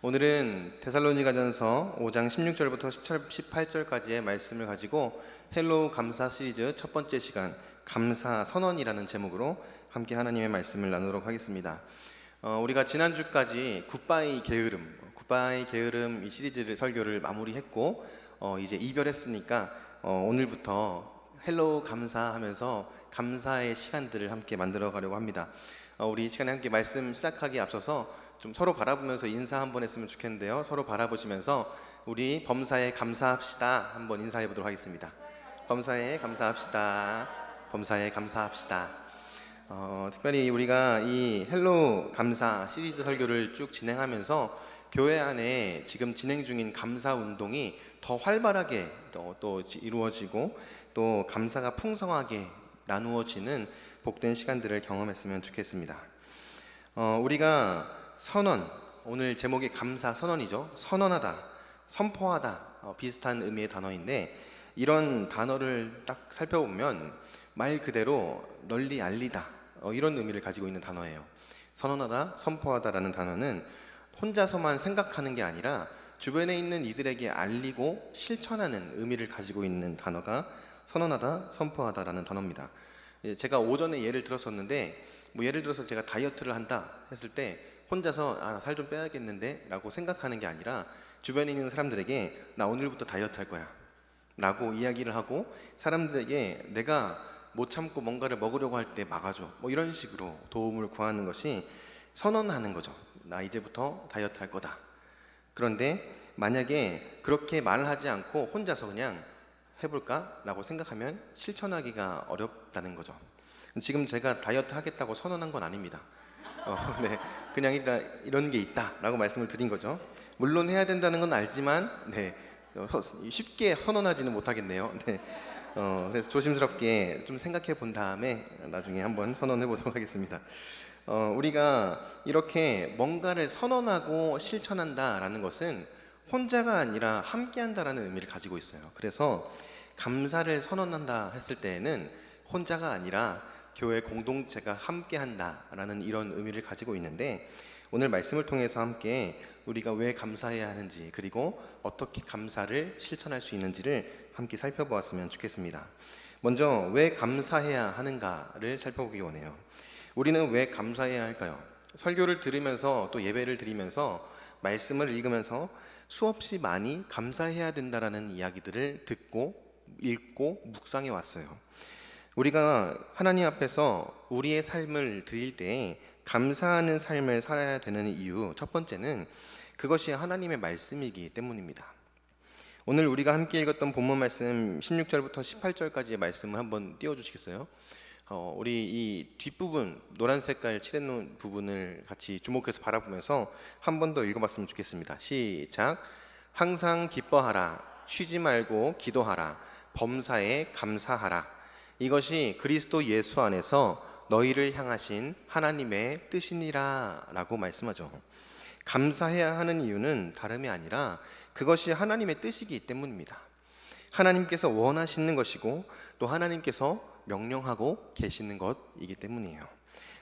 오늘은 데살로니가전서 5장 16절부터 18절까지의 말씀을 가지고 헬로우 감사 시리즈 첫 번째 시간 감사 선언이라는 제목으로 함께 하나님의 말씀을 나누도록 하겠습니다. 우리가 지난주까지 굿바이 게으름 이 시리즈를 설교를 마무리했고 이제 이별했으니까 오늘부터 헬로우 감사하면서 감사의 시간들을 함께 만들어 가려고 합니다. 우리 이 시간에 함께 말씀 시작하기에 앞서서 좀 서로 바라보면서 인사 한번 했으면 좋겠는데요. 서로 바라보시면서 우리 범사에 감사합시다 한번 인사해 보도록 하겠습니다. 범사에 감사합시다. 범사에 감사합시다. 특별히 우리가 이 헬로우 감사 시리즈 설교를 쭉 진행하면서 교회 안에 지금 진행 중인 감사 운동이 더 활발하게 또 이루어지고 또 감사가 풍성하게 나누어지는 복된 시간들을 경험했으면 좋겠습니다. 우리가 선언, 오늘 제목이 감사 선언이죠. 선언하다, 선포하다 비슷한 의미의 단어인데 이런 단어를 딱 살펴보면 말 그대로 널리 알리다 이런 의미를 가지고 있는 단어예요. 선언하다, 선포하다라는 단어는 혼자서만 생각하는 게 아니라 주변에 있는 이들에게 알리고 실천하는 의미를 가지고 있는 단어가 선언하다, 선포하다라는 단어입니다. 제가 오전에 예를 들었었는데 예를 들어서 제가 다이어트를 한다 했을 때 혼자서 살 좀 빼야겠는데 라고 생각하는 게 아니라 주변에 있는 사람들에게 나 오늘부터 다이어트 할 거야 라고 이야기를 하고 사람들에게 내가 못 참고 뭔가를 먹으려고 할 때 막아줘 이런 식으로 도움을 구하는 것이 선언하는 거죠. 나 이제부터 다이어트 할 거다. 그런데 만약에 그렇게 말을 하지 않고 혼자서 그냥 해볼까? 라고 생각하면 실천하기가 어렵다는 거죠. 지금 제가 다이어트 하겠다고 선언한 건 아닙니다. 네, 그냥 일단 이런 게 있다라고 말씀을 드린 거죠. 물론 해야 된다는 건 알지만 쉽게 선언하지는 못하겠네요. 네, 그래서 조심스럽게 좀 생각해 본 다음에 나중에 한번 선언해 보도록 하겠습니다. 우리가 이렇게 뭔가를 선언하고 실천한다라는 것은 혼자가 아니라 함께한다라는 의미를 가지고 있어요. 그래서 감사를 선언한다 했을 때에는 혼자가 아니라 교회 공동체가 함께한다라는 이런 의미를 가지고 있는데 오늘 말씀을 통해서 함께 우리가 왜 감사해야 하는지 그리고 어떻게 감사를 실천할 수 있는지를 함께 살펴보았으면 좋겠습니다. 먼저 왜 감사해야 하는가를 살펴보기 원해요. 우리는 왜 감사해야 할까요? 설교를 들으면서 또 예배를 드리면서 말씀을 읽으면서 수없이 많이 감사해야 된다라는 이야기들을 듣고 읽고 묵상해 왔어요. 우리가 하나님 앞에서 우리의 삶을 드릴 때 감사하는 삶을 살아야 되는 이유 첫 번째는 그것이 하나님의 말씀이기 때문입니다. 오늘 우리가 함께 읽었던 본문 말씀 16절부터 18절까지의 말씀을 한번 띄워주시겠어요? 우리 이 뒷부분 노란 색깔 칠해놓은 부분을 같이 주목해서 바라보면서 한 번 더 읽어봤으면 좋겠습니다. 시작. 항상 기뻐하라. 쉬지 말고 기도하라. 범사에 감사하라. 이것이 그리스도 예수 안에서 너희를 향하신 하나님의 뜻이니라 라고 말씀하죠. 감사해야 하는 이유는 다름이 아니라 그것이 하나님의 뜻이기 때문입니다. 하나님께서 원하시는 것이고 또 하나님께서 명령하고 계시는 것이기 때문이에요.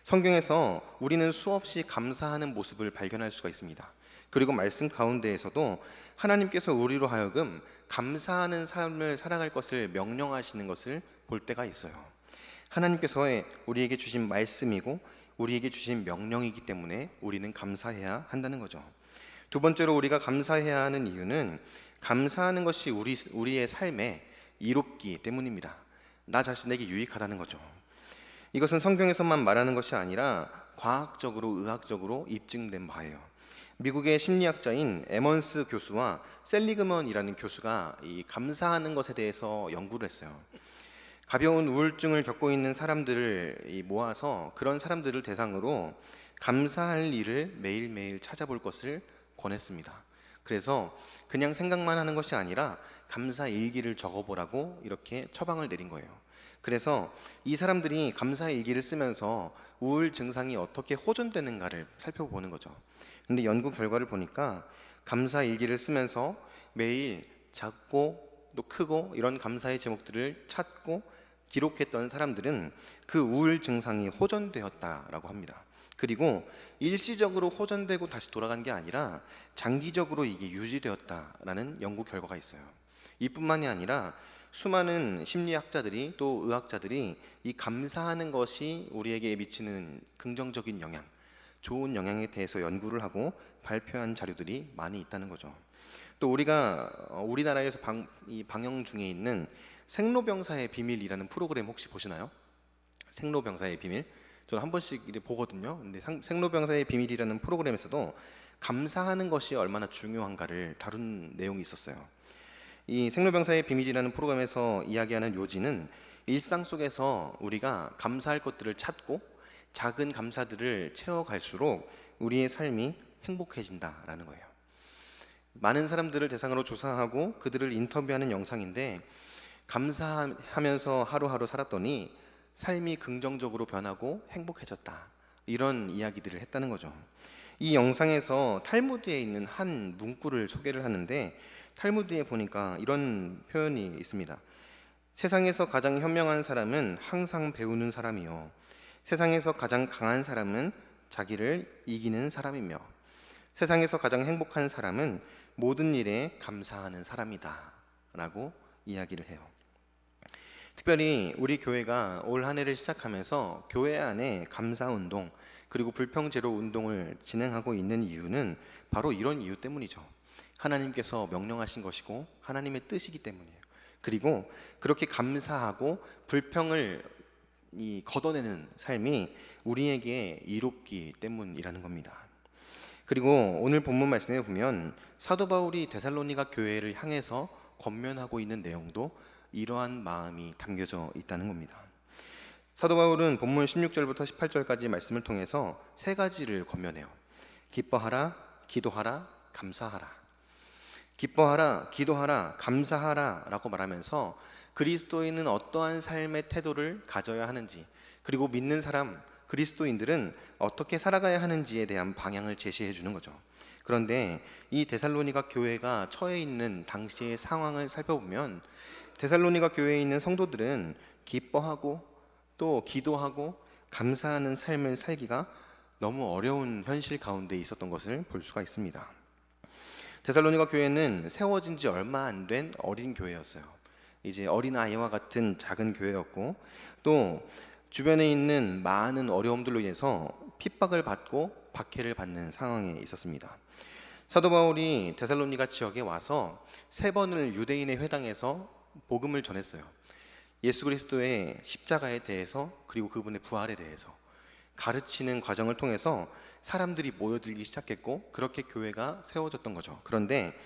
성경에서 우리는 수없이 감사하는 모습을 발견할 수가 있습니다. 그리고 말씀 가운데에서도 하나님께서 우리로 하여금 감사하는 삶을 살아갈 것을 명령하시는 것을 볼 때가 있어요. 하나님께서 우리에게 주신 말씀이고 우리에게 주신 명령이기 때문에 우리는 감사해야 한다는 거죠. 두 번째로 우리가 감사해야 하는 이유는 감사하는 것이 우리의 삶에 이롭기 때문입니다. 나 자신에게 유익하다는 거죠. 이것은 성경에서만 말하는 것이 아니라 과학적으로 의학적으로 입증된 바예요. 미국의 심리학자인 에먼스 교수와 셀리그먼이라는 교수가 이 감사하는 것에 대해서 연구를 했어요. 가벼운 우울증을 겪고 있는 사람들을 모아서 그런 사람들을 대상으로 감사할 일을 매일매일 찾아볼 것을 권했습니다. 그래서 그냥 생각만 하는 것이 아니라 감사 일기를 적어보라고 이렇게 처방을 내린 거예요. 그래서 이 사람들이 감사 일기를 쓰면서 우울 증상이 어떻게 호전되는가를 살펴보는 거죠. 근데 연구 결과를 보니까 감사 일기를 쓰면서 매일 작고 또 크고 이런 감사의 제목들을 찾고 기록했던 사람들은 그 우울 증상이 호전되었다라고 합니다. 그리고 일시적으로 호전되고 다시 돌아간 게 아니라 장기적으로 이게 유지되었다라는 연구 결과가 있어요. 이뿐만이 아니라 수많은 심리학자들이 또 의학자들이 이 감사하는 것이 우리에게 미치는 긍정적인 영향, 좋은 영향에 대해서 연구를 하고 발표한 자료들이 많이 있다는 거죠. 또 우리가 우리나라에서 방영 중에 있는 생로병사의 비밀이라는 프로그램 혹시 보시나요? 생로병사의 비밀. 저는 한 번씩 보거든요. 근데 생로병사의 비밀이라는 프로그램에서도 감사하는 것이 얼마나 중요한가를 다룬 내용이 있었어요. 이 생로병사의 비밀이라는 프로그램에서 이야기하는 요지는 일상 속에서 우리가 감사할 것들을 찾고 작은 감사들을 채워갈수록 우리의 삶이 행복해진다라는 거예요. 많은 사람들을 대상으로 조사하고 그들을 인터뷰하는 영상인데, 감사하면서 하루하루 살았더니 삶이 긍정적으로 변하고 행복해졌다, 이런 이야기들을 했다는 거죠. 이 영상에서 탈무드에 있는 한 문구를 소개를 하는데, 탈무드에 보니까 이런 표현이 있습니다. 세상에서 가장 현명한 사람은 항상 배우는 사람이요, 세상에서 가장 강한 사람은 자기를 이기는 사람이며, 세상에서 가장 행복한 사람은 모든 일에 감사하는 사람이다 라고 이야기를 해요. 특별히 우리 교회가 올 한 해를 시작하면서 교회 안에 감사운동 그리고 불평제로 운동을 진행하고 있는 이유는 바로 이런 이유 때문이죠. 하나님께서 명령하신 것이고 하나님의 뜻이기 때문이에요. 그리고 그렇게 감사하고 불평을 걷어내는 삶이 우리에게 이롭기 때문이라는 겁니다. 그리고 오늘 본문 말씀에 보면 사도 바울이 데살로니가 교회를 향해서 권면하고 있는 내용도 이러한 마음이 담겨져 있다는 겁니다. 사도 바울은 본문 16절부터 18절까지 말씀을 통해서 세 가지를 권면해요. 기뻐하라, 기도하라, 감사하라. 기뻐하라, 기도하라, 감사하라 라고 말하면서 그리스도인은 어떠한 삶의 태도를 가져야 하는지, 그리고 믿는 사람, 그리스도인들은 어떻게 살아가야 하는지에 대한 방향을 제시해 주는 거죠. 그런데 이 데살로니가 교회가 처해 있는 당시의 상황을 살펴보면 데살로니가 교회에 있는 성도들은 기뻐하고 또 기도하고 감사하는 삶을 살기가 너무 어려운 현실 가운데 있었던 것을 볼 수가 있습니다. 데살로니가 교회는 세워진 지 얼마 안 된 어린 교회였어요. 이제 어린아이와 같은 작은 교회였고, 또 주변에 있는 많은 어려움들로 인해서 핍박을 받고 박해를 받는 상황에 있었습니다. 사도 바울이 데살로니가 지역에 와서 3번을 유대인의 회당에서 복음을 전했어요. 예수 그리스도의 십자가에 대해서 그리고 그분의 부활에 대해서 가르치는 과정을 통해서 사람들이 모여들기 시작했고, 그렇게 교회가 세워졌던 거죠. 그런데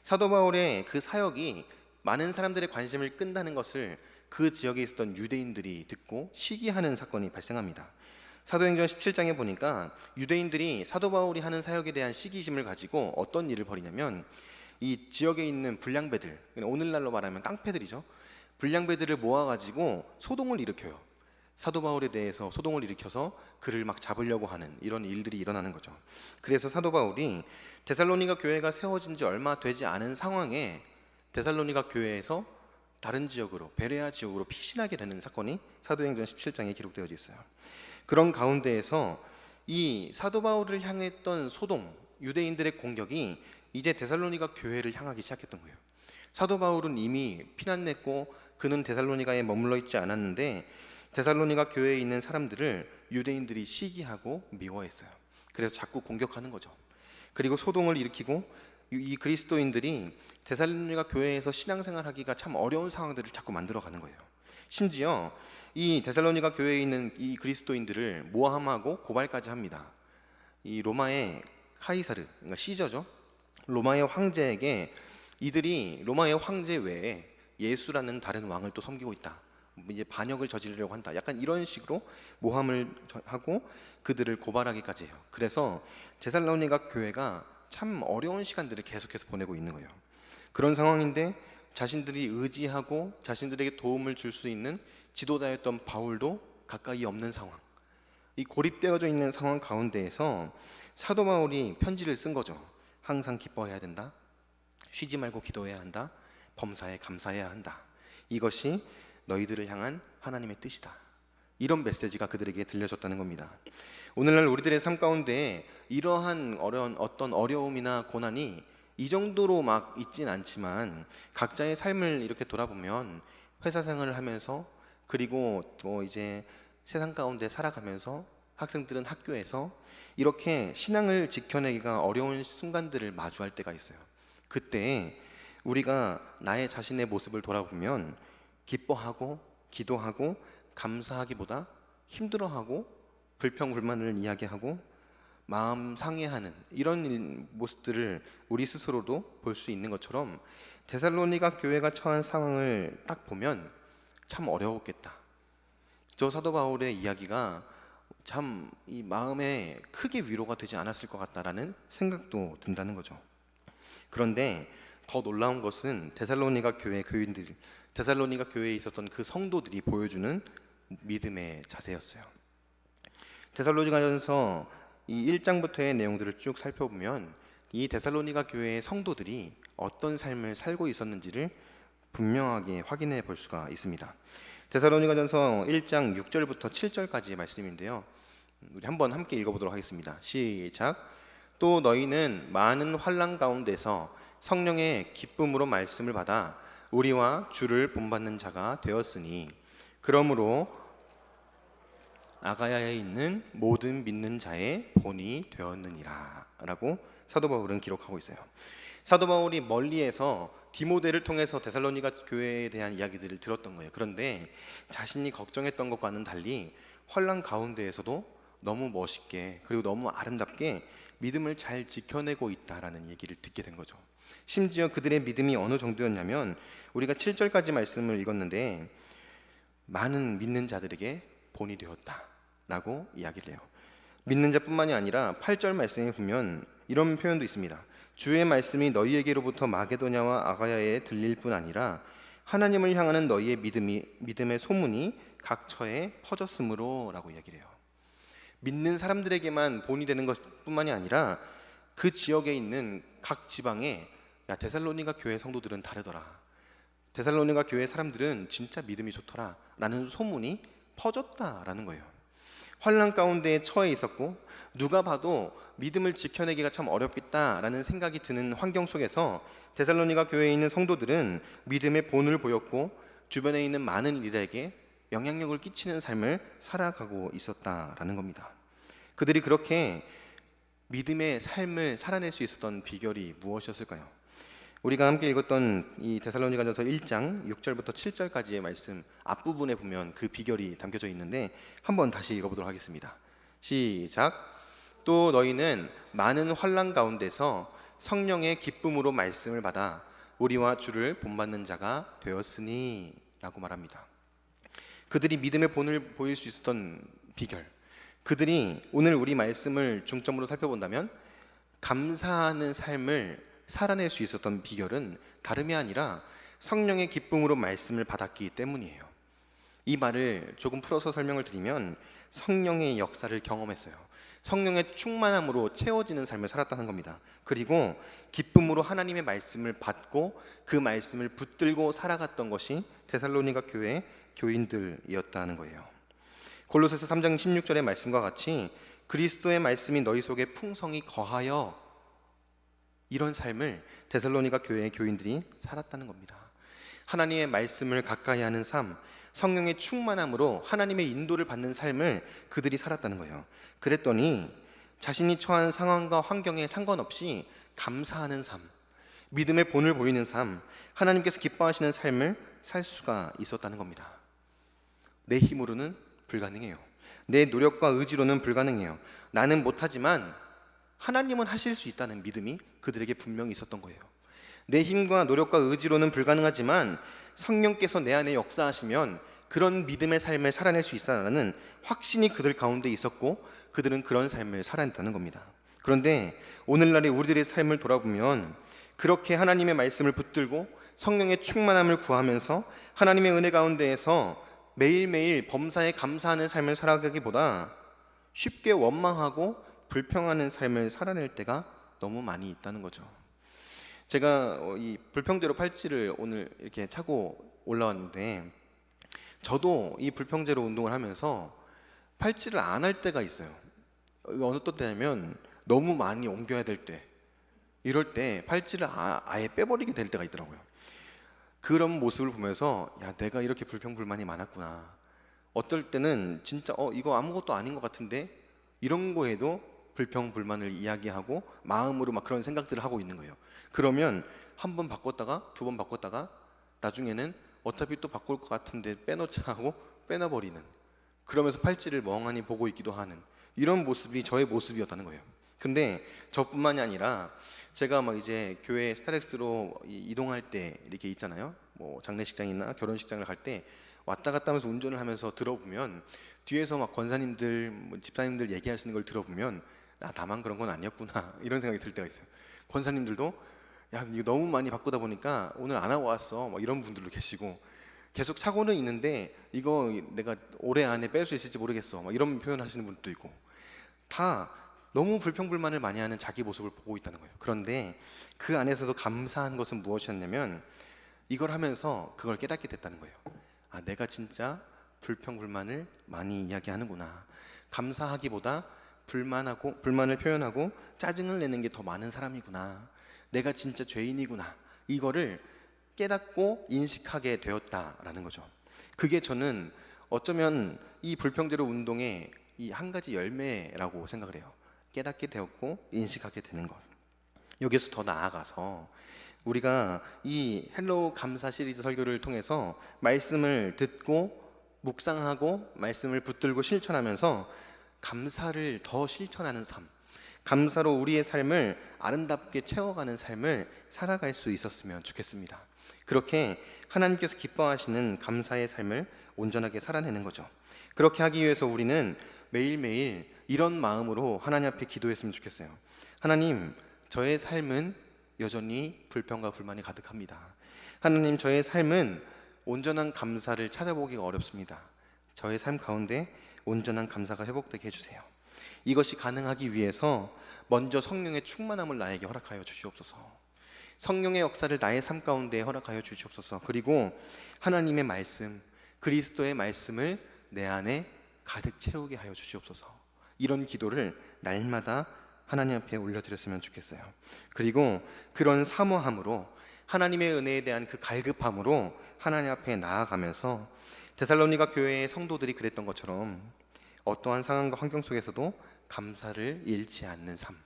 사도 바울의 그 사역이 많은 사람들의 관심을 끈다는 것을 그 지역에 있었던 유대인들이 듣고 시기하는 사건이 발생합니다. 사도행전 17장에 보니까 유대인들이 사도 바울이 하는 사역에 대한 시기심을 가지고 어떤 일을 벌이냐면, 이 지역에 있는 불량배들, 오늘날로 말하면 깡패들이죠. 불량배들을 모아가지고 소동을 일으켜요. 사도 바울에 대해서 소동을 일으켜서 그를 막 잡으려고 하는 이런 일들이 일어나는 거죠. 그래서 사도 바울이 데살로니가 교회가 세워진 지 얼마 되지 않은 상황에 데살로니가 교회에서 다른 지역으로, 베레아 지역으로 피신하게 되는 사건이 사도행전 17장에 기록되어 있어요. 그런 가운데에서 이 사도 바울을 향했던 소동, 유대인들의 공격이 이제 데살로니가 교회를 향하기 시작했던 거예요. 사도 바울은 이미 피난냈고 그는 데살로니가에 머물러 있지 않았는데, 데살로니가 교회에 있는 사람들을 유대인들이 시기하고 미워했어요. 그래서 자꾸 공격하는 거죠. 그리고 소동을 일으키고 이 그리스도인들이 데살로니가 교회에서 신앙생활하기가 참 어려운 상황들을 자꾸 만들어가는 거예요. 심지어 이 데살로니가 교회에 있는 이 그리스도인들을 모함하고 고발까지 합니다. 이 로마의 카이사르, 그러니까 시저죠. 로마의 황제에게 이들이 로마의 황제 외에 예수라는 다른 왕을 또 섬기고 있다, 이제 반역을 저지르려고 한다, 약간 이런 식으로 모함을 하고 그들을 고발하기까지 해요. 그래서 데살로니가 교회가 참 어려운 시간들을 계속해서 보내고 있는 거예요. 그런 상황인데 자신들이 의지하고 자신들에게 도움을 줄 수 있는 지도자였던 바울도 가까이 없는 상황, 이 고립되어져 있는 상황 가운데에서 사도 바울이 편지를 쓴 거죠. 항상 기뻐해야 된다, 쉬지 말고 기도해야 한다, 범사에 감사해야 한다. 이것이 너희들을 향한 하나님의 뜻이다. 이런 메시지가 그들에게 들려졌다는 겁니다. 오늘날 우리들의 삶 가운데 이러한 어떤 어려움이나 고난이 이 정도로 막 있진 않지만 각자의 삶을 이렇게 돌아보면 회사 생활을 하면서 그리고 또 이제 세상 가운데 살아가면서 학생들은 학교에서 이렇게 신앙을 지켜내기가 어려운 순간들을 마주할 때가 있어요. 그때 우리가 나의 자신의 모습을 돌아보면 기뻐하고 기도하고 감사하기보다 힘들어하고 불평불만을 이야기하고 마음 상해하는 이런 모습들을 우리 스스로도 볼 수 있는 것처럼 데살로니가 교회가 처한 상황을 딱 보면 참 어려웠겠다. 저 사도 바울의 이야기가 참 이 마음에 크게 위로가 되지 않았을 것 같다라는 생각도 든다는 거죠. 그런데 더 놀라운 것은 데살로니가 교회 교인들, 데살로니가 교회에 있었던 그 성도들이 보여주는 믿음의 자세였어요. 데살로니가전서 이 1장부터의 내용들을 쭉 살펴보면 이 데살로니가 교회의 성도들이 어떤 삶을 살고 있었는지를 분명하게 확인해 볼 수가 있습니다. 데살로니가전서 1장 6절부터 7절까지의 말씀인데요. 우리 한번 함께 읽어보도록 하겠습니다. 시작. 또 너희는 많은 환난 가운데서 성령의 기쁨으로 말씀을 받아 우리와 주를 본받는 자가 되었으니 그러므로 아가야에 있는 모든 믿는 자의 본이 되었느니라 라고 사도 바울은 기록하고 있어요. 사도 바울이 멀리에서 디모데를 통해서 데살로니가 교회에 대한 이야기들을 들었던 거예요. 그런데 자신이 걱정했던 것과는 달리 환난 가운데에서도 너무 멋있게 그리고 너무 아름답게 믿음을 잘 지켜내고 있다라는 얘기를 듣게 된 거죠. 심지어 그들의 믿음이 어느 정도였냐면 우리가 7절까지 말씀을 읽었는데 많은 믿는 자들에게 본이 되었다라고 이야기를 해요. 믿는 자뿐만이 아니라 8절 말씀에 보면 이런 표현도 있습니다. 주의 말씀이 너희에게로부터 마게도냐와 아가야에 들릴 뿐 아니라 하나님을 향하는 너희의 믿음의 소문이 각 처에 퍼졌으므로 라고 이야기를 해요. 믿는 사람들에게만 본이 되는 것뿐만이 아니라 그 지역에 있는 각 지방에 야 데살로니가 교회 성도들은 다르더라, 데살로니가 교회 사람들은 진짜 믿음이 좋더라 라는 소문이 퍼졌다라는 거예요. 환난 가운데 처해 있었고 누가 봐도 믿음을 지켜내기가 참 어렵겠다라는 생각이 드는 환경 속에서 데살로니가 교회에 있는 성도들은 믿음의 본을 보였고 주변에 있는 많은 이들에게 영향력을 끼치는 삶을 살아가고 있었다라는 겁니다. 그들이 그렇게 믿음의 삶을 살아낼 수 있었던 비결이 무엇이었을까요? 우리가 함께 읽었던 이 데살로니가전서 1장 6절부터 7절까지의 말씀 앞부분에 보면 그 비결이 담겨져 있는데 한번 다시 읽어보도록 하겠습니다. 시작. 또 너희는 많은 환난 가운데서 성령의 기쁨으로 말씀을 받아 우리와 주를 본받는 자가 되었으니 라고 말합니다. 그들이 믿음의 본을 보일 수 있었던 비결, 그들이 오늘 우리 말씀을 중점으로 살펴본다면 감사하는 삶을 살아낼 수 있었던 비결은 다름이 아니라 성령의 기쁨으로 말씀을 받았기 때문이에요. 이 말을 조금 풀어서 설명을 드리면 성령의 역사를 경험했어요. 성령의 충만함으로 채워지는 삶을 살았다는 겁니다. 그리고 기쁨으로 하나님의 말씀을 받고 그 말씀을 붙들고 살아갔던 것이 데살로니가 교회 교인들이었다는 거예요. 골로새서 3장 16절의 말씀과 같이 그리스도의 말씀이 너희 속에 풍성히 거하여 이런 삶을 데살로니가 교회의 교인들이 살았다는 겁니다. 하나님의 말씀을 가까이 하는 삶, 성령의 충만함으로 하나님의 인도를 받는 삶을 그들이 살았다는 거예요. 그랬더니 자신이 처한 상황과 환경에 상관없이 감사하는 삶, 믿음의 본을 보이는 삶, 하나님께서 기뻐하시는 삶을 살 수가 있었다는 겁니다. 내 힘으로는 불가능해요. 내 노력과 의지로는 불가능해요. 나는 못하지만 하나님은 하실 수 있다는 믿음이 그들에게 분명히 있었던 거예요. 내 힘과 노력과 의지로는 불가능하지만 성령께서 내 안에 역사하시면 그런 믿음의 삶을 살아낼 수 있다는 확신이 그들 가운데 있었고 그들은 그런 삶을 살아냈다는 겁니다. 그런데 오늘날의 우리들의 삶을 돌아보면 그렇게 하나님의 말씀을 붙들고 성령의 충만함을 구하면서 하나님의 은혜 가운데에서 매일매일 범사에 감사하는 삶을 살아가기보다 쉽게 원망하고 불평하는 삶을 살아낼 때가 너무 많이 있다는 거죠. 제가 이 불평대로 팔찌를 오늘 이렇게 차고 올라왔는데 저도 이 불평제로 운동을 하면서 팔찌를 안 할 때가 있어요. 어느 때냐면 너무 많이 옮겨야 될 때, 이럴 때 팔찌를 아예 빼버리게 될 때가 있더라고요. 그런 모습을 보면서 야, 내가 이렇게 불평불만이 많았구나. 어떨 때는 진짜 이거 아무것도 아닌 것 같은데 이런 거에도 불평불만을 이야기하고 마음으로 막 그런 생각들을 하고 있는 거예요. 그러면 한 번 바꿨다가 두 번 바꿨다가 나중에는 어차피 또 바꿀 것 같은데 빼놓자 하고 빼놔버리는, 그러면서 팔찌를 멍하니 보고 있기도 하는 이런 모습이 저의 모습이었다는 거예요. 근데 저뿐만이 아니라 제가 막 이제 교회 스타렉스로 이동할 때 이렇게 있잖아요. 뭐 장례식장이나 결혼식장을 갈 때 왔다 갔다 하면서 운전을 하면서 들어보면 뒤에서 막 권사님들, 뭐 집사님들 얘기하시는 걸 들어보면 나만 그런 건 아니었구나 이런 생각이 들 때가 있어요. 권사님들도 야, 이거 너무 많이 바꾸다 보니까 오늘 안 하고 왔어 막 이런 분들도 계시고, 계속 차고는 있는데 이거 내가 올해 안에 뺄 수 있을지 모르겠어 막 이런 표현 하시는 분도 있고, 다 너무 불평불만을 많이 하는 자기 모습을 보고 있다는 거예요. 그런데 그 안에서도 감사한 것은 무엇이었냐면 이걸 하면서 그걸 깨닫게 됐다는 거예요. 아, 내가 진짜 불평불만을 많이 이야기하는구나. 감사하기보다 불만을 표현하고 짜증을 내는 게 더 많은 사람이구나. 내가 진짜 죄인이구나. 이거를 깨닫고 인식하게 되었다라는 거죠. 그게 저는 어쩌면 이 불평제로 운동의 이 한 가지 열매라고 생각을 해요. 깨닫게 되었고 인식하게 되는 것. 여기서 더 나아가서 우리가 이 헬로우 감사 시리즈 설교를 통해서 말씀을 듣고 묵상하고 말씀을 붙들고 실천하면서 감사를 더 실천하는 삶, 감사로 우리의 삶을 아름답게 채워가는 삶을 살아갈 수 있었으면 좋겠습니다. 그렇게 하나님께서 기뻐하시는 감사의 삶을 온전하게 살아내는 거죠. 그렇게 하기 위해서 우리는 매일매일 이런 마음으로 하나님 앞에 기도했으면 좋겠어요. 하나님, 저의 삶은 여전히 불평과 불만이 가득합니다. 하나님, 저의 삶은 온전한 감사를 찾아보기가 어렵습니다. 저의 삶 가운데 온전한 감사가 회복되게 해주세요. 이것이 가능하기 위해서 먼저 성령의 충만함을 나에게 허락하여 주시옵소서. 성령의 역사를 나의 삶 가운데 허락하여 주시옵소서. 그리고 하나님의 말씀, 그리스도의 말씀을 내 안에 가득 채우게 하여 주시옵소서. 이런 기도를 날마다 하나님 앞에 올려드렸으면 좋겠어요. 그리고 그런 사모함으로, 하나님의 은혜에 대한 그 갈급함으로 하나님 앞에 나아가면서 데살로니가 교회의 성도들이 그랬던 것처럼 어떠한 상황과 환경 속에서도 감사를 잃지 않는 삶,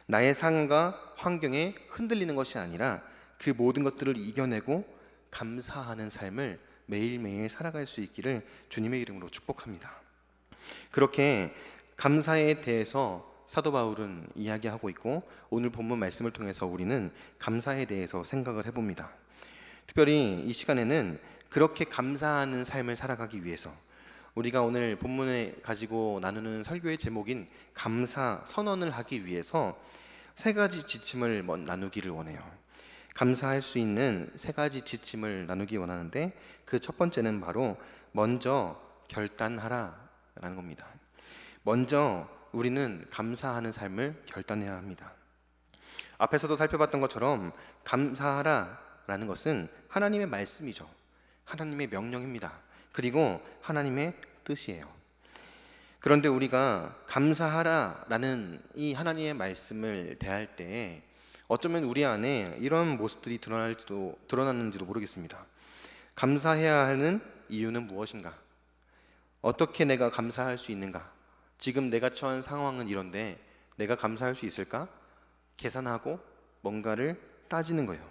나의 상황과 환경에 흔들리는 것이 아니라 그 모든 것들을 이겨내고 감사하는 삶을 매일매일 살아갈 수 있기를 주님의 이름으로 축복합니다. 그렇게 감사에 대해서 사도 바울은 이야기하고 있고, 오늘 본문 말씀을 통해서 우리는 감사에 대해서 생각을 해봅니다. 특별히 이 시간에는 그렇게 감사하는 삶을 살아가기 위해서 우리가 오늘 본문에 가지고 나누는 설교의 제목인 감사 선언을 하기 위해서 세 가지 지침을 나누기를 원해요. 감사할 수 있는 세 가지 지침을 나누기 원하는데, 그 첫 번째는 바로 먼저 결단하라 라는 겁니다. 먼저 우리는 감사하는 삶을 결단해야 합니다. 앞에서도 살펴봤던 것처럼 감사하라 라는 것은 하나님의 말씀이죠. 하나님의 명령입니다. 그리고 하나님의 뜻이에요. 그런데 우리가 감사하라 라는 이 하나님의 말씀을 대할 때 어쩌면 우리 안에 이런 모습들이 드러났는지도 모르겠습니다. 감사해야 하는 이유는 무엇인가? 어떻게 내가 감사할 수 있는가? 지금 내가 처한 상황은 이런데 내가 감사할 수 있을까? 계산하고 뭔가를 따지는 거예요.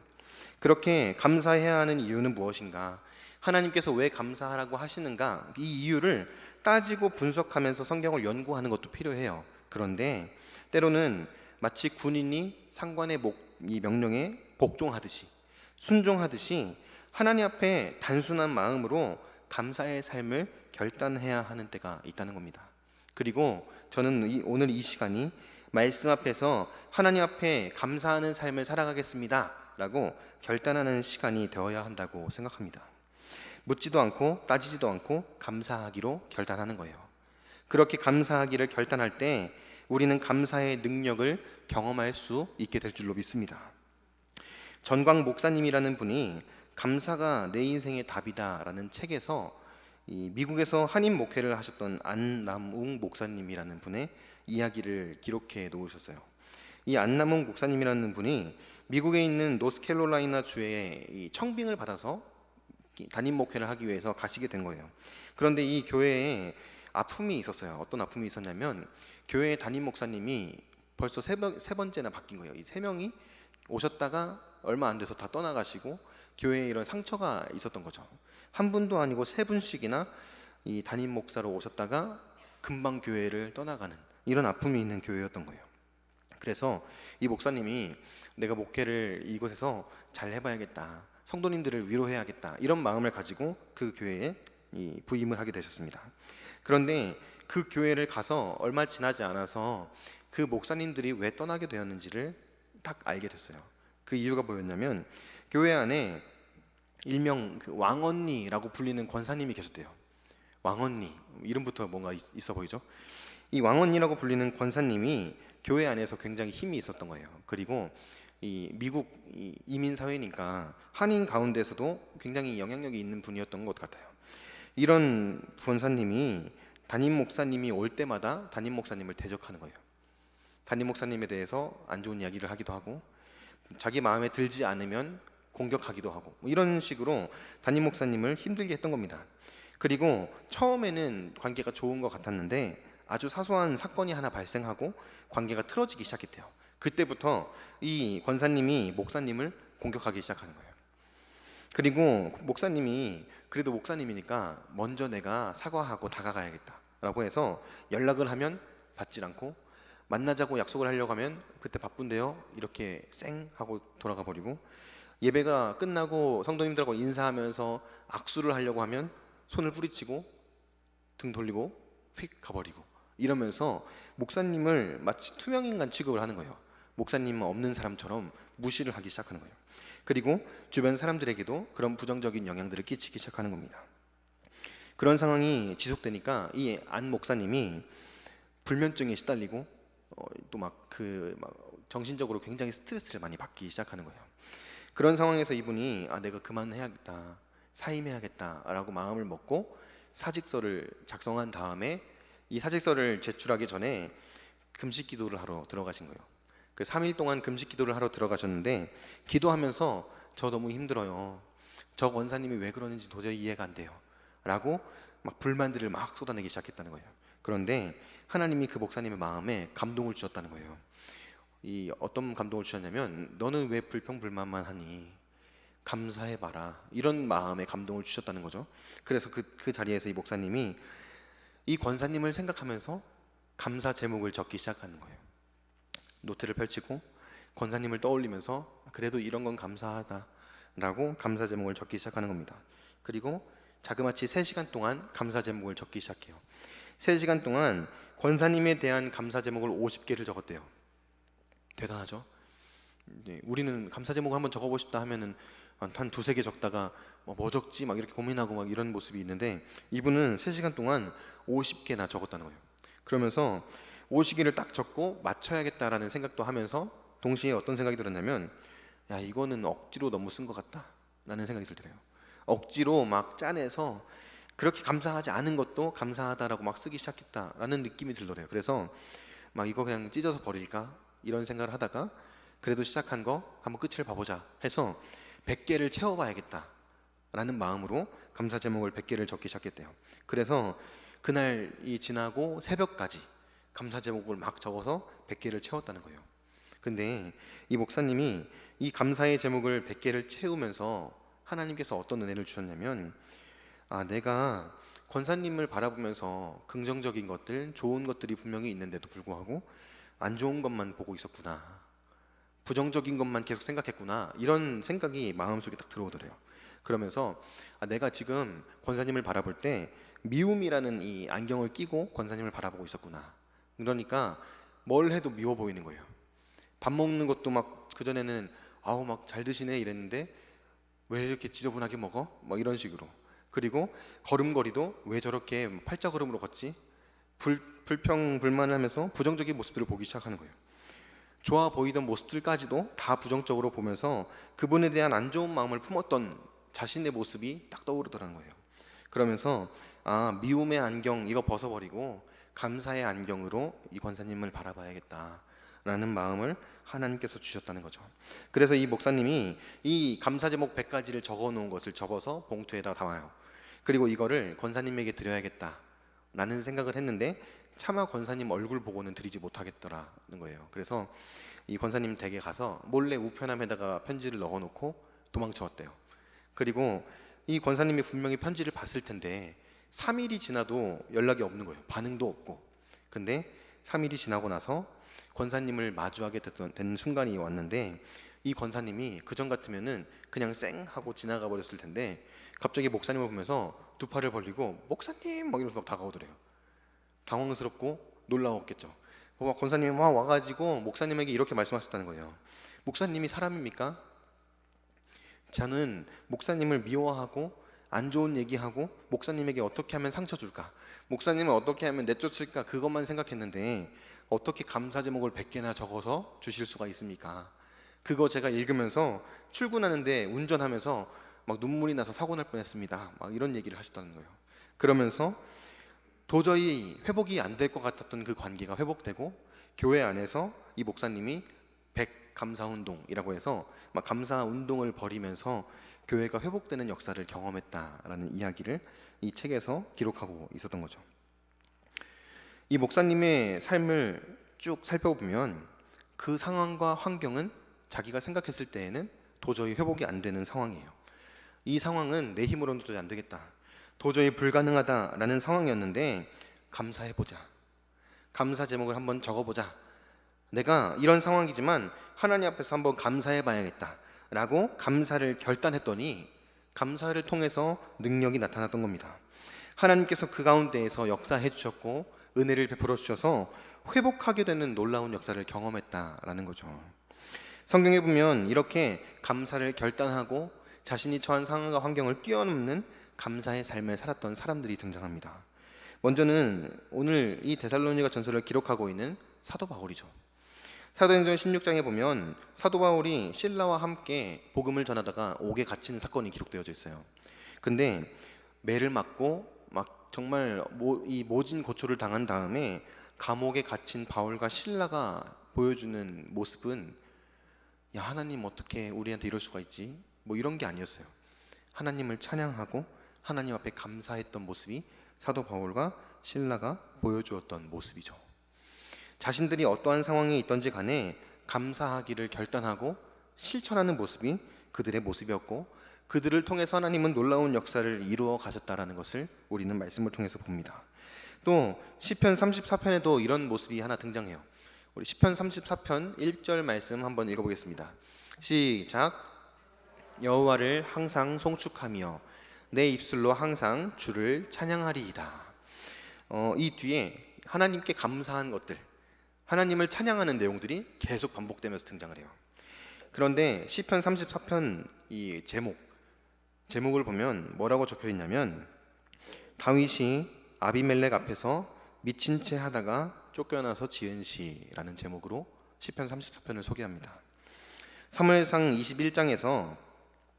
그렇게 감사해야 하는 이유는 무엇인가? 하나님께서 왜 감사하라고 하시는가? 이 이유를 따지고 분석하면서 성경을 연구하는 것도 필요해요. 그런데 때로는 마치 군인이 상관의 이 명령에 복종하듯이, 순종하듯이 하나님 앞에 단순한 마음으로 감사의 삶을 결단해야 하는 때가 있다는 겁니다. 그리고 저는 오늘 이 시간이 말씀 앞에서 하나님 앞에 감사하는 삶을 살아가겠습니다 라고 결단하는 시간이 되어야 한다고 생각합니다. 묻지도 않고 따지지도 않고 감사하기로 결단하는 거예요. 그렇게 감사하기를 결단할 때 우리는 감사의 능력을 경험할 수 있게 될 줄로 믿습니다. 전광 목사님이라는 분이 감사가 내 인생의 답이다 라는 책에서 이 미국에서 한인 목회를 하셨던 안남웅 목사님이라는 분의 이야기를 기록해 놓으셨어요. 이 안남웅 목사님이라는 분이 미국에 있는 노스캐롤라이나 주에 이 청빙을 받아서 담임 목회를 하기 위해서 가시게 된 거예요. 그런데 이 교회에 아픔이 있었어요. 어떤 아픔이 있었냐면 교회 담임 목사님이 벌써 세 번째나 바뀐 거예요. 이 세 명이 오셨다가 얼마 안 돼서 다 떠나가시고 교회에 이런 상처가 있었던 거죠. 한 분도 아니고 세 분씩이나 이 담임 목사로 오셨다가 금방 교회를 떠나가는 이런 아픔이 있는 교회였던 거예요. 그래서 이 목사님이 내가 목회를 이곳에서 잘 해봐야겠다, 성도님들을 위로해야겠다, 이런 마음을 가지고 그 교회에 부임을 하게 되셨습니다. 그런데 그 교회를 가서 얼마 지나지 않아서 그 목사님들이 왜 떠나게 되었는지를 딱 알게 됐어요. 그 이유가 뭐였냐면 교회 안에 일명 그 왕언니라고 불리는 권사님이 계셨대요. 왕언니, 이름부터 뭔가 있어 보이죠? 이 왕언니라고 불리는 권사님이 교회 안에서 굉장히 힘이 있었던 거예요. 그리고 이 미국 이민 사회니까 한인 가운데서도 굉장히 영향력이 있는 분이었던 것 같아요. 이런 권사님이 담임 목사님이 올 때마다 담임 목사님을 대적하는 거예요. 담임 목사님에 대해서 안 좋은 이야기를 하기도 하고 자기 마음에 들지 않으면 공격하기도 하고 이런 식으로 담임 목사님을 힘들게 했던 겁니다. 그리고 처음에는 관계가 좋은 것 같았는데 아주 사소한 사건이 하나 발생하고 관계가 틀어지기 시작했대요. 그때부터 이 권사님이 목사님을 공격하기 시작하는 거예요. 그리고 목사님이 그래도 목사님이니까 먼저 내가 사과하고 다가가야겠다라고 해서 연락을 하면 받질 않고 만나자고 약속을 하려고 하면 그때 바쁜데요 이렇게 쌩 하고 돌아가 버리고 예배가 끝나고 성도님들하고 인사하면서 악수를 하려고 하면 손을 뿌리치고 등 돌리고 휙 가버리고 이러면서 목사님을 마치 투명인간 취급을 하는 거예요. 목사님은 없는 사람처럼 무시를 하기 시작하는 거예요. 그리고 주변 사람들에게도 그런 부정적인 영향들을 끼치기 시작하는 겁니다. 그런 상황이 지속되니까 이 안 목사님이 불면증에 시달리고 또 막 정신적으로 굉장히 스트레스를 많이 받기 시작하는 거예요. 그런 상황에서 이분이 내가 그만해야겠다, 사임해야겠다라고 마음을 먹고 사직서를 작성한 다음에 이 사직서를 제출하기 전에 금식 기도를 하러 들어가신 거예요. 그 3일 동안 금식 기도를 하러 들어가셨는데 기도하면서 저 너무 힘들어요. 저 원사님이 왜 그러는지 도저히 이해가 안 돼요. 라고 막 불만들을 막 쏟아내기 시작했다는 거예요. 그런데 하나님이 그 목사님의 마음에 감동을 주셨다는 거예요. 이 어떤 감동을 주셨냐면 너는 왜 불평불만만 하니 감사해봐라, 이런 마음에 감동을 주셨다는 거죠. 그래서 그 자리에서 이 목사님이 이 권사님을 생각하면서 감사 제목을 적기 시작하는 거예요. 노트를 펼치고 권사님을 떠올리면서 그래도 이런 건 감사하다라고 감사 제목을 적기 시작하는 겁니다. 그리고 자그마치 3시간 동안 감사 제목을 적기 시작해요. 3시간 동안 권사님에 대한 감사 제목을 50개를 적었대요. 대단하죠? 우리는 감사 제목을 한번 적어보고 싶다 하면은 한 두세 개 적다가 뭐 적지 막 이렇게 고민하고 막 이런 모습이 있는데 이분은 3시간 동안 50개나 적었다는 거예요. 그러면서 50개를 딱 적고 맞춰야겠다라는 생각도 하면서 동시에 어떤 생각이 들었냐면 야 이거는 억지로 너무 쓴 것 같다 라는 생각이 들더래요. 억지로 막 짜내서 그렇게 감사하지 않은 것도 감사하다라고 막 쓰기 시작했다라는 느낌이 들더래요. 그래서 막 이거 그냥 찢어서 버릴까 이런 생각을 하다가 그래도 시작한 거 한번 끝을 봐보자 해서 100개를 채워봐야겠다 라는 마음으로 감사 제목을 100개를 적기 시작했대요. 그래서 그날이 지나고 새벽까지 감사 제목을 막 적어서 100개를 채웠다는 거예요. 근데 이 목사님이 이 감사의 제목을 100개를 채우면서 하나님께서 어떤 은혜를 주셨냐면 내가 권사님을 바라보면서 긍정적인 것들, 좋은 것들이 분명히 있는데도 불구하고 안 좋은 것만 보고 있었구나, 부정적인 것만 계속 생각했구나, 이런 생각이 마음속에 딱 들어오더래요. 그러면서 내가 지금 권사님을 바라볼 때 미움이라는 이 안경을 끼고 권사님을 바라보고 있었구나. 그러니까 뭘 해도 미워 보이는 거예요. 밥 먹는 것도 막 그전에는 아우 막 잘 드시네 이랬는데 왜 이렇게 지저분하게 먹어? 막 이런 식으로. 그리고 걸음걸이도 왜 저렇게 팔자걸음으로 걷지? 불평불만을 하면서 부정적인 모습들을 보기 시작하는 거예요. 좋아 보이던 모습들까지도 다 부정적으로 보면서 그분에 대한 안 좋은 마음을 품었던 자신의 모습이 딱 떠오르더라는 거예요. 그러면서 미움의 안경 이거 벗어버리고 감사의 안경으로 이 권사님을 바라봐야겠다라는 마음을 하나님께서 주셨다는 거죠. 그래서 이 목사님이 이 감사 제목 100가지를 적어 놓은 것을 접어서 봉투에다 담아요. 그리고 이거를 권사님에게 드려야겠다라는 생각을 했는데 차마 권사님 얼굴 보고는 드리지 못하겠더라는 거예요. 그래서 이 권사님 댁에 가서 몰래 우편함에다가 편지를 넣어놓고 도망쳐왔대요. 그리고 이 권사님이 분명히 편지를 봤을 텐데 3일이 지나도 연락이 없는 거예요. 반응도 없고. 근데 3일이 지나고 나서 권사님을 마주하게 된 순간이 왔는데 이 권사님이 그전 같으면은 그냥 쌩 하고 지나가 버렸을 텐데 갑자기 목사님을 보면서 두 팔을 벌리고 목사님 막 이러면서 막 다가오더래요. 당황스럽고 놀라웠겠죠. 권사님이 막 와가지고 목사님에게 이렇게 말씀하셨다는 거예요. 목사님이 사람입니까? 저는 목사님을 미워하고 안 좋은 얘기하고 목사님에게 어떻게 하면 상처 줄까, 목사님을 어떻게 하면 내쫓을까, 그것만 생각했는데 어떻게 감사 제목을 100개나 적어서 주실 수가 있습니까? 그거 제가 읽으면서 출근하는데 운전하면서 막 눈물이 나서 사고 날 뻔했습니다. 막 이런 얘기를 하셨다는 거예요. 그러면서 도저히 회복이 안 될 것 같았던 그 관계가 회복되고 교회 안에서 이 목사님이 100 감사 운동이라고 해서 막 감사 운동을 벌이면서 교회가 회복되는 역사를 경험했다라는 이야기를 이 책에서 기록하고 있었던 거죠. 이 목사님의 삶을 쭉 살펴보면 그 상황과 환경은 자기가 생각했을 때에는 도저히 회복이 안 되는 상황이에요. 이 상황은 내 힘으로는 도저히 안 되겠다, 도저히 불가능하다라는 상황이었는데 감사해보자, 감사 제목을 한번 적어보자, 내가 이런 상황이지만 하나님 앞에서 한번 감사해봐야겠다 라고 감사를 결단했더니 감사를 통해서 능력이 나타났던 겁니다. 하나님께서 그 가운데에서 역사해 주셨고 은혜를 베풀어 주셔서 회복하게 되는 놀라운 역사를 경험했다라는 거죠. 성경에 보면 이렇게 감사를 결단하고 자신이 처한 상황과 환경을 뛰어넘는 감사의 삶을 살았던 사람들이 등장합니다. 먼저는 오늘 이 데살로니가 전서를 기록하고 있는 사도 바울이죠. 사도행전 16장에 보면 사도 바울이 실라와 함께 복음을 전하다가 옥에 갇힌 사건이 기록되어져 있어요. 근데 매를 맞고 막 정말 이 모진 고초를 당한 다음에 감옥에 갇힌 바울과 실라가 보여주는 모습은 야, 하나님 어떻게 우리한테 이럴 수가 있지? 뭐 이런 게 아니었어요. 하나님을 찬양하고 하나님 앞에 감사했던 모습이 사도 바울과 실라가 보여주었던 모습이죠. 자신들이 어떠한 상황에 있던지 간에 감사하기를 결단하고 실천하는 모습이 그들의 모습이었고 그들을 통해서 하나님은 놀라운 역사를 이루어 가셨다라는 것을 우리는 말씀을 통해서 봅니다. 또 시편 34편에도 이런 모습이 하나 등장해요. 우리 시편 34편 1절 말씀 한번 읽어보겠습니다. 시작. 여호와를 항상 송축하며 내 입술로 항상 주를 찬양하리이다. 이 뒤에 하나님께 감사한 것들, 하나님을 찬양하는 내용들이 계속 반복되면서 등장을 해요. 그런데 시편 34편 이 제목을 보면 뭐라고 적혀 있냐면 다윗이 아비멜렉 앞에서 미친 채 하다가 쫓겨나서 지은 시라는 제목으로 시편 34편을 소개합니다. 사무엘상 21장에서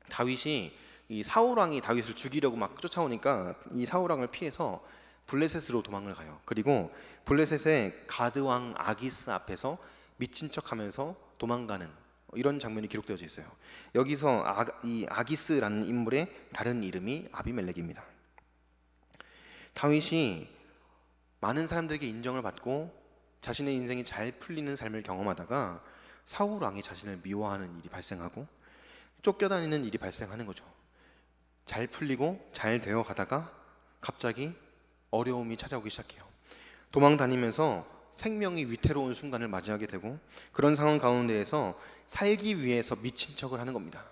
다윗이 이 사울 왕이 다윗을 죽이려고 막 쫓아오니까 이 사울 왕을 피해서 블레셋으로 도망을 가요. 그리고 블레셋의 가드 왕 아기스 앞에서 미친 척하면서 도망가는 이런 장면이 기록되어져 있어요. 여기서 이 아기스라는 인물의 다른 이름이 아비멜렉입니다. 다윗이 많은 사람들에게 인정을 받고 자신의 인생이 잘 풀리는 삶을 경험하다가 사울 왕이 자신을 미워하는 일이 발생하고 쫓겨다니는 일이 발생하는 거죠. 잘 풀리고 잘 되어 가다가 갑자기 어려움이 찾아오기 시작해요. 도망 다니면서 생명이 위태로운 순간을 맞이하게 되고 그런 상황 가운데에서 살기 위해서 미친 척을 하는 겁니다.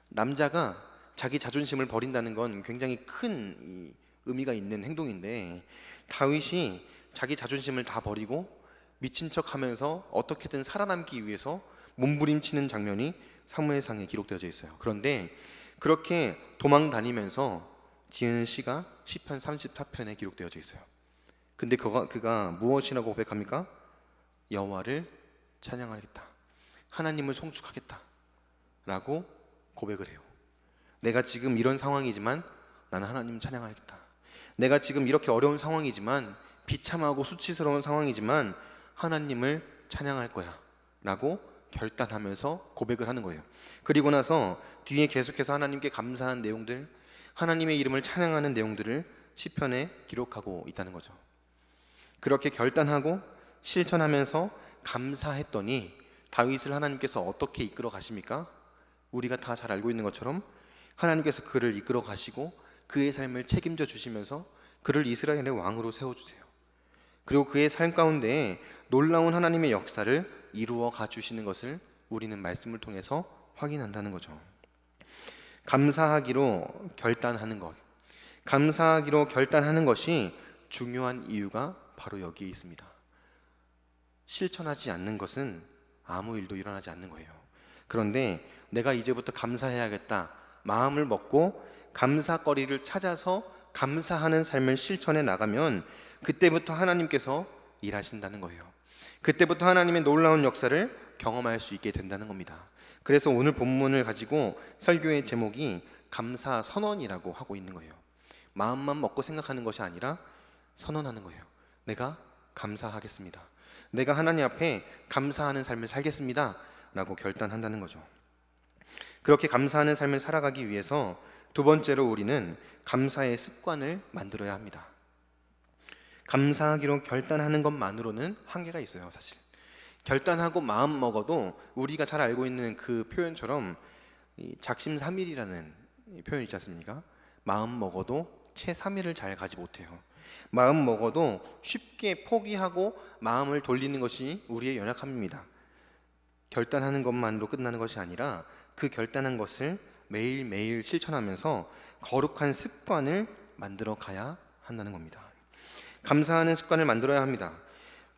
남자가 자기 자존심을 버린다는 건 굉장히 큰 의미가 있는 행동인데 다윗이 자기 자존심을 다 버리고 미친 척하면서 어떻게든 살아남기 위해서 몸부림치는 장면이 사무엘상에 기록되어져 있어요. 그런데 그렇게 도망 다니면서 지은 시가 시편 34편에 기록되어져 있어요. 근데 그가 무엇이라고 고백합니까? 여호와를 찬양하겠다, 하나님을 송축하겠다 라고 고백을 해요. 내가 지금 이런 상황이지만 나는 하나님 찬양하겠다. 내가 지금 이렇게 어려운 상황이지만, 비참하고 수치스러운 상황이지만 하나님을 찬양할 거야 라고 결단하면서 고백을 하는 거예요. 그리고 나서 뒤에 계속해서 하나님께 감사한 내용들, 하나님의 이름을 찬양하는 내용들을 시편에 기록하고 있다는 거죠. 그렇게 결단하고 실천하면서 감사했더니 다윗을 하나님께서 어떻게 이끌어 가십니까? 우리가 다 잘 알고 있는 것처럼 하나님께서 그를 이끌어 가시고 그의 삶을 책임져 주시면서 그를 이스라엘의 왕으로 세워주세요. 그리고 그의 삶 가운데 놀라운 하나님의 역사를 이루어 가 주시는 것을 우리는 말씀을 통해서 확인한다는 거죠. 감사하기로 결단하는 것, 감사하기로 결단하는 것이 중요한 이유가 바로 여기에 있습니다. 실천하지 않는 것은 아무 일도 일어나지 않는 거예요. 그런데 내가 이제부터 감사해야겠다 마음을 먹고 감사거리를 찾아서 감사하는 삶을 실천해 나가면 그때부터 하나님께서 일하신다는 거예요. 그때부터 하나님의 놀라운 역사를 경험할 수 있게 된다는 겁니다. 그래서 오늘 본문을 가지고 설교의 제목이 감사 선언이라고 하고 있는 거예요. 마음만 먹고 생각하는 것이 아니라 선언하는 거예요. 내가 감사하겠습니다. 내가 하나님 앞에 감사하는 삶을 살겠습니다 라고 결단한다는 거죠. 그렇게 감사하는 삶을 살아가기 위해서 두 번째로 우리는 감사의 습관을 만들어야 합니다. 감사하기로 결단하는 것만으로는 한계가 있어요. 사실 결단하고 마음 먹어도 우리가 잘 알고 있는 그 표현처럼 작심삼일이라는 표현 있지 않습니까? 마음 먹어도 채 3일을 잘 가지 못해요. 마음 먹어도 쉽게 포기하고 마음을 돌리는 것이 우리의 연약함입니다. 결단하는 것만으로 끝나는 것이 아니라 그 결단한 것을 매일매일 실천하면서 거룩한 습관을 만들어 가야 한다는 겁니다. 감사하는 습관을 만들어야 합니다.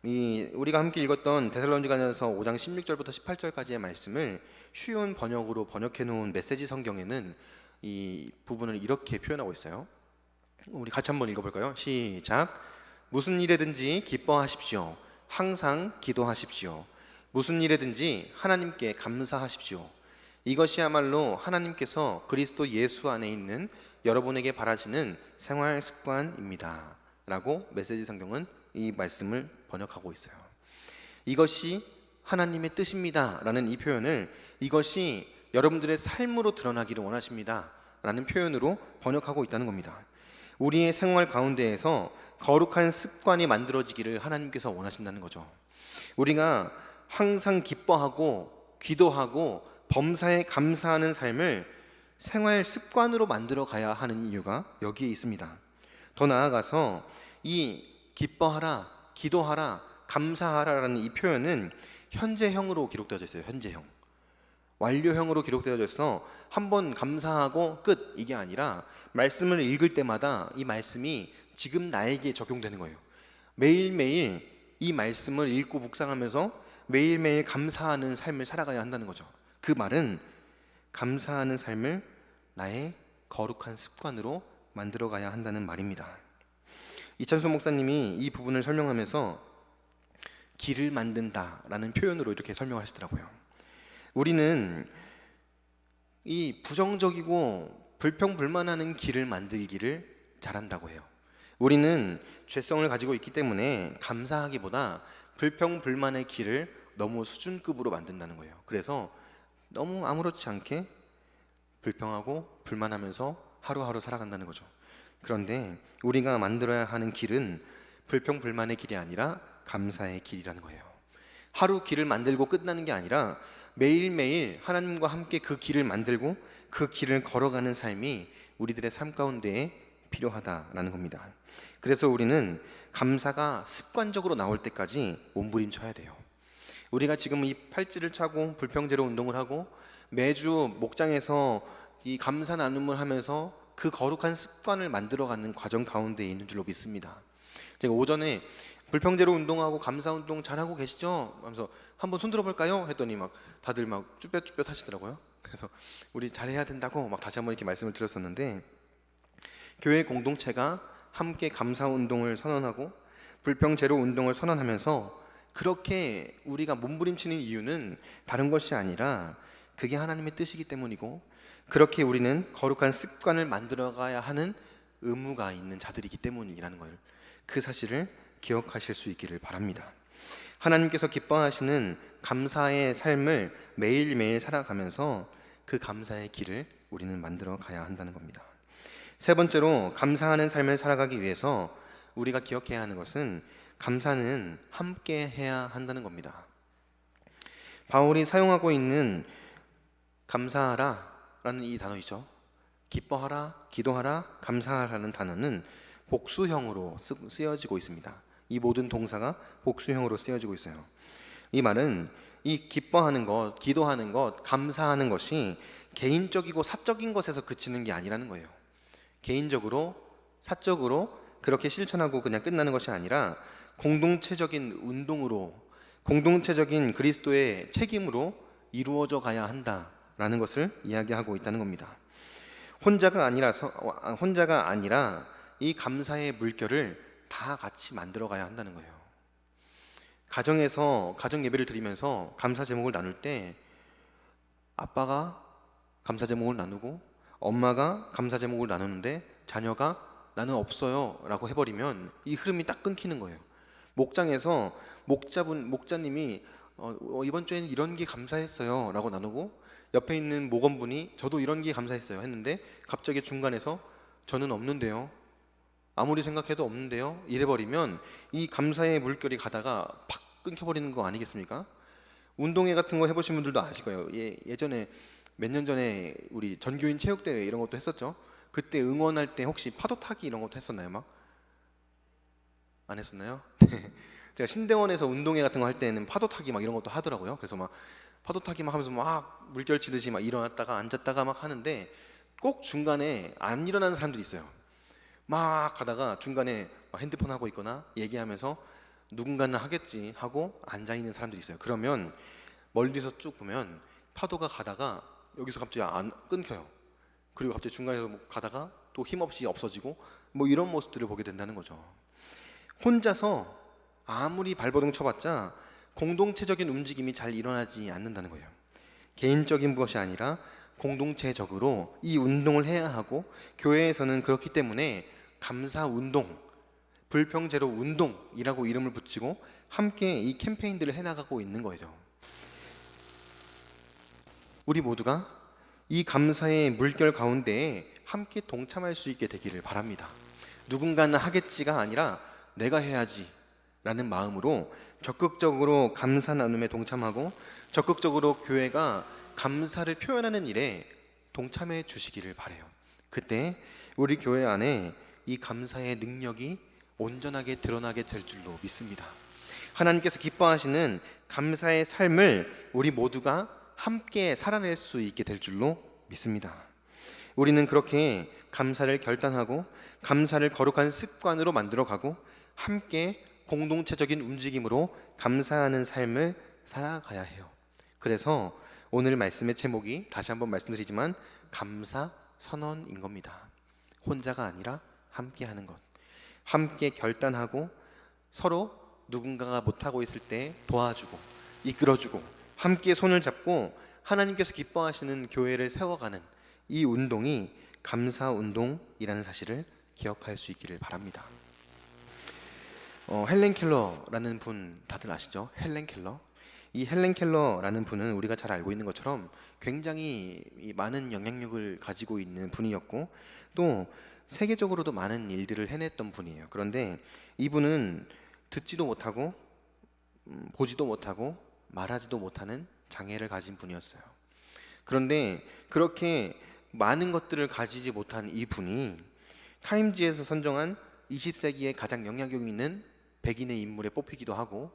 우리가 함께 읽었던 데살로니가전서 5장 16절부터 18절까지의 말씀을 쉬운 번역으로 번역해 놓은 메시지 성경에는 이 부분을 이렇게 표현하고 있어요. 우리 같이 한번 읽어볼까요? 시작. 무슨 일에든지 기뻐하십시오. 항상 기도하십시오. 무슨 일에든지 하나님께 감사하십시오. 이것이야말로 하나님께서 그리스도 예수 안에 있는 여러분에게 바라시는 생활 습관입니다 라고 메시지 성경은 이 말씀을 번역하고 있어요. 이것이 하나님의 뜻입니다 라는 이 표현을 이것이 여러분들의 삶으로 드러나기를 원하십니다 라는 표현으로 번역하고 있다는 겁니다. 우리의 생활 가운데에서 거룩한 습관이 만들어지기를 하나님께서 원하신다는 거죠. 우리가 항상 기뻐하고 기도하고 범사에 감사하는 삶을 생활 습관으로 만들어 가야 하는 이유가 여기에 있습니다. 더 나아가서 이 기뻐하라, 기도하라, 감사하라라는 이 표현은 현재형으로 기록되어져 있어요. 현재형. 완료형으로 기록되어져 있어 한번 감사하고 끝 이게 아니라 말씀을 읽을 때마다 이 말씀이 지금 나에게 적용되는 거예요. 매일매일 이 말씀을 읽고 묵상하면서 매일매일 감사하는 삶을 살아가야 한다는 거죠. 그 말은 감사하는 삶을 나의 거룩한 습관으로 만들어가야 한다는 말입니다. 이찬수 목사님이 이 부분을 설명하면서 길을 만든다라는 표현으로 이렇게 설명하시더라고요. 우리는 이 부정적이고 불평불만하는 길을 만들기를 잘한다고 해요. 우리는 죄성을 가지고 있기 때문에 감사하기보다 불평불만의 길을 너무 수준급으로 만든다는 거예요. 그래서 너무 아무렇지 않게 불평하고 불만하면서 하루하루 살아간다는 거죠. 그런데 우리가 만들어야 하는 길은 불평불만의 길이 아니라 감사의 길이라는 거예요. 하루 길을 만들고 끝나는 게 아니라 매일매일 하나님과 함께 그 길을 만들고 그 길을 걸어가는 삶이 우리들의 삶 가운데에 필요하다라는 겁니다. 그래서 우리는 감사가 습관적으로 나올 때까지 몸부림쳐야 돼요. 우리가 지금 이 팔찌를 차고 불평제로 운동을 하고 매주 목장에서 이 감사 나눔을 하면서 그 거룩한 습관을 만들어가는 과정 가운데 있는 줄로 믿습니다. 제가 오전에 불평제로 운동하고 감사 운동 잘하고 계시죠? 하면서 한번 손 들어볼까요? 했더니 막 다들 막 쭈뼛쭈뼛 하시더라고요. 그래서 우리 잘해야 된다고 막 다시 한번 이렇게 말씀을 드렸었는데, 교회 공동체가 함께 감사 운동을 선언하고 불평제로 운동을 선언하면서 그렇게 우리가 몸부림치는 이유는 다른 것이 아니라 그게 하나님의 뜻이기 때문이고, 그렇게 우리는 거룩한 습관을 만들어가야 하는 의무가 있는 자들이기 때문이라는 걸, 그 사실을 기억하실 수 있기를 바랍니다. 하나님께서 기뻐하시는 감사의 삶을 매일매일 살아가면서 그 감사의 길을 우리는 만들어 가야 한다는 겁니다. 세 번째로, 감사하는 삶을 살아가기 위해서 우리가 기억해야 하는 것은 감사는 함께 해야 한다는 겁니다. 바울이 사용하고 있는 감사하라 라는 이 단어이죠. 기뻐하라, 기도하라, 감사하라는 단어는 복수형으로 쓰여지고 있습니다. 이 모든 동사가 복수형으로 쓰여지고 있어요. 이 말은 이 기뻐하는 것, 기도하는 것, 감사하는 것이 개인적이고 사적인 것에서 그치는 게 아니라는 거예요. 개인적으로, 사적으로 그렇게 실천하고 그냥 끝나는 것이 아니라 공동체적인 운동으로, 공동체적인 그리스도의 책임으로 이루어져 가야 한다라는 것을 이야기하고 있다는 겁니다. 혼자가 아니라 이 감사의 물결을 다 같이 만들어 가야 한다는 거예요. 가정 예배를 드리면서 감사 제목을 나눌 때 아빠가 감사 제목을 나누고 엄마가 감사 제목을 나누는데 자녀가 나는 없어요 라고 해버리면 이 흐름이 딱 끊기는 거예요. 목장에서 목자님이 이번 주에는 이런 게 감사했어요 라고 나누고, 옆에 있는 목원분이 저도 이런 게 감사했어요 했는데 갑자기 중간에서 저는 없는데요, 아무리 생각해도 없는데요 이래버리면 이 감사의 물결이 가다가 팍 끊겨버리는 거 아니겠습니까? 운동회 같은 거 해보신 분들도 아실 거예요. 예전에 몇 년 전에 우리 전교인 체육대회 이런 것도 했었죠. 그때 응원할 때 혹시 파도 타기 이런 것도 했었나요? 막? 안 했었나요? 제가 신대원에서 운동회 같은 거 할 때는 파도 타기 막 이런 것도 하더라고요. 그래서 막 파도 타기 막 하면서 막 물결 치듯이 막 일어났다가 앉았다가 막 하는데 꼭 중간에 안 일어나는 사람들이 있어요. 막 가다가 중간에 막 핸드폰 하고 있거나 얘기하면서 누군가는 하겠지 하고 앉아 있는 사람들이 있어요. 그러면 멀리서 쭉 보면 파도가 가다가 여기서 갑자기 안 끊겨요. 그리고 갑자기 중간에서 뭐 가다가 또 힘없이 없어지고 뭐 이런 모습들을 보게 된다는 거죠. 혼자서 아무리 발버둥 쳐봤자 공동체적인 움직임이 잘 일어나지 않는다는 거예요. 개인적인 것이 아니라 공동체적으로 이 운동을 해야 하고, 교회에서는 그렇기 때문에 감사 운동, 불평제로 운동이라고 이름을 붙이고 함께 이 캠페인들을 해나가고 있는 거죠. 우리 모두가 이 감사의 물결 가운데에 함께 동참할 수 있게 되기를 바랍니다. 누군가는 하겠지가 아니라 내가 해야지 라는 마음으로 적극적으로 감사 나눔에 동참하고 적극적으로 교회가 감사를 표현하는 일에 동참해 주시기를 바라요. 그때 우리 교회 안에 이 감사의 능력이 온전하게 드러나게 될 줄로 믿습니다. 하나님께서 기뻐하시는 감사의 삶을 우리 모두가 함께 살아낼 수 있게 될 줄로 믿습니다. 우리는 그렇게 감사를 결단하고 감사를 거룩한 습관으로 만들어가고 함께 공동체적인 움직임으로 감사하는 삶을 살아가야 해요. 그래서 오늘 말씀의 제목이 다시 한번 말씀드리지만 감사 선언인 겁니다. 혼자가 아니라 함께 하는 것, 함께 결단하고 서로 누군가가 못하고 있을 때 도와주고 이끌어주고 함께 손을 잡고 하나님께서 기뻐하시는 교회를 세워가는 이 운동이 감사 운동이라는 사실을 기억할 수 있기를 바랍니다. 헬렌 켈러라는 분 다들 아시죠? 헬렌 켈러. 이 헬렌 켈러라는 분은 우리가 잘 알고 있는 것처럼 굉장히 많은 영향력을 가지고 있는 분이었고 또 세계적으로도 많은 일들을 해냈던 분이에요. 그런데 이분은 듣지도 못하고 보지도 못하고 말하지도 못하는 장애를 가진 분이었어요. 그런데 그렇게 많은 것들을 가지지 못한 이 분이 타임지에서 선정한 20세기의 가장 영향력 있는 백인의 인물에 뽑히기도 하고,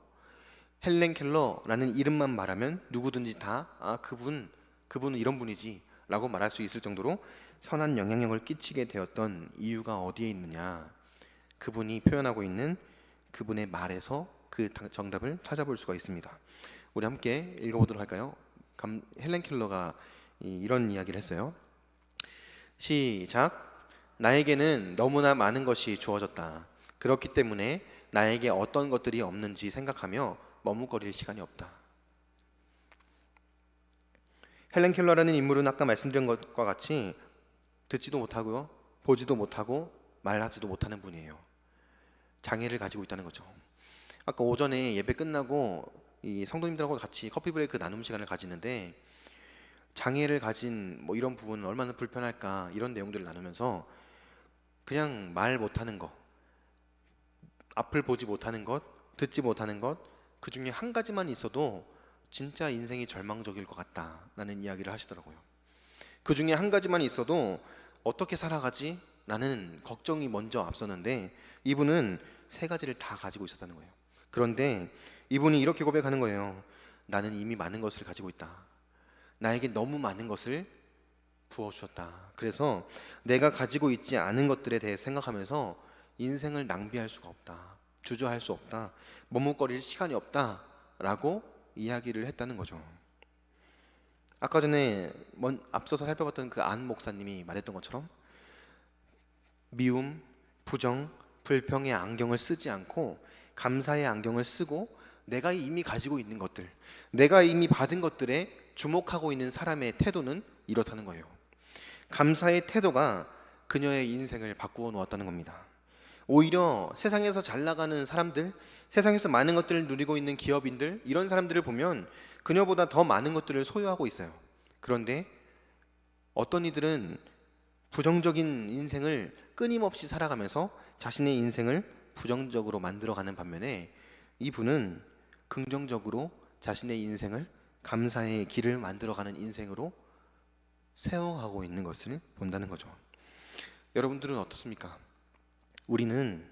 헬렌 켈러라는 이름만 말하면 누구든지 다 그분은 이런 분이지 라고 말할 수 있을 정도로 선한 영향력을 끼치게 되었던 이유가 어디에 있느냐, 그분이 표현하고 있는 그분의 말에서 그 정답을 찾아볼 수가 있습니다. 우리 함께 읽어보도록 할까요? 헬렌 켈러가 이런 이야기를 했어요. 시작. 나에게는 너무나 많은 것이 주어졌다. 그렇기 때문에 나에게 어떤 것들이 없는지 생각하며 머뭇거릴 시간이 없다. 헬렌 켈러라는 인물은 아까 말씀드린 것과 같이 듣지도 못하고요, 보지도 못하고 말하지도 못하는 분이에요. 장애를 가지고 있다는 거죠. 아까 오전에 예배 끝나고 이 성도님들하고 같이 커피 브레이크 나눔 시간을 가지는데, 장애를 가진 뭐 이런 부분은 얼마나 불편할까, 이런 내용들을 나누면서 그냥 말 못하는 것, 앞을 보지 못하는 것, 듣지 못하는 것, 그 중에 한 가지만 있어도 진짜 인생이 절망적일 것 같다라는 이야기를 하시더라고요. 그 중에 한 가지만 있어도 어떻게 살아가지? 라는 걱정이 먼저 앞서는데, 이분은 세 가지를 다 가지고 있었다는 거예요. 그런데 이분이 이렇게 고백하는 거예요. 나는 이미 많은 것을 가지고 있다. 나에게 너무 많은 것을 부어주셨다. 그래서 내가 가지고 있지 않은 것들에 대해 생각하면서 인생을 낭비할 수가 없다, 주저할 수 없다, 머뭇거릴 시간이 없다 라고 이야기를 했다는 거죠. 아까 전에 앞서서 살펴봤던 그 안 목사님이 말했던 것처럼 미움, 부정, 불평의 안경을 쓰지 않고 감사의 안경을 쓰고 내가 이미 가지고 있는 것들, 내가 이미 받은 것들에 주목하고 있는 사람의 태도는 이렇다는 거예요. 감사의 태도가 그녀의 인생을 바꾸어 놓았다는 겁니다. 오히려 세상에서 잘 나가는 사람들, 세상에서 많은 것들을 누리고 있는 기업인들, 이런 사람들을 보면 그녀보다 더 많은 것들을 소유하고 있어요. 그런데 어떤 이들은 부정적인 인생을 끊임없이 살아가면서 자신의 인생을 부정적으로 만들어가는 반면에, 이분은 긍정적으로 자신의 인생을 감사의 길을 만들어가는 인생으로 세워가고 있는 것을 본다는 거죠. 여러분들은 어떻습니까? 우리는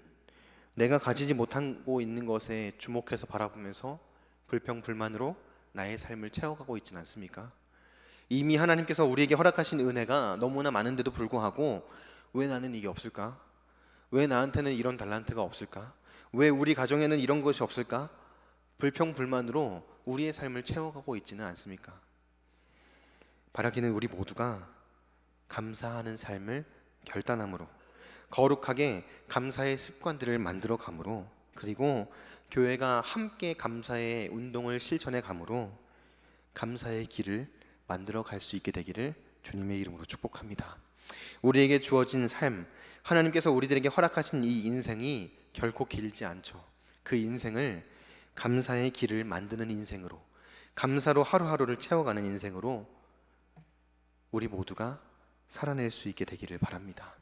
내가 가지지 못하고 있는 것에 주목해서 바라보면서 불평불만으로 나의 삶을 채워가고 있지는 않습니까? 이미 하나님께서 우리에게 허락하신 은혜가 너무나 많은데도 불구하고 왜 나는 이게 없을까? 왜 나한테는 이런 달란트가 없을까? 왜 우리 가정에는 이런 것이 없을까? 불평불만으로 우리의 삶을 채워가고 있지는 않습니까? 바라기는 우리 모두가 감사하는 삶을 결단함으로, 거룩하게 감사의 습관들을 만들어 감으로, 그리고 교회가 함께 감사의 운동을 실천해 감으로 감사의 길을 만들어 갈 수 있게 되기를 주님의 이름으로 축복합니다. 우리에게 주어진 삶, 하나님께서 우리들에게 허락하신 이 인생이 결코 길지 않죠. 그 인생을 감사의 길을 만드는 인생으로, 감사로 하루하루를 채워가는 인생으로 우리 모두가 살아낼 수 있게 되기를 바랍니다.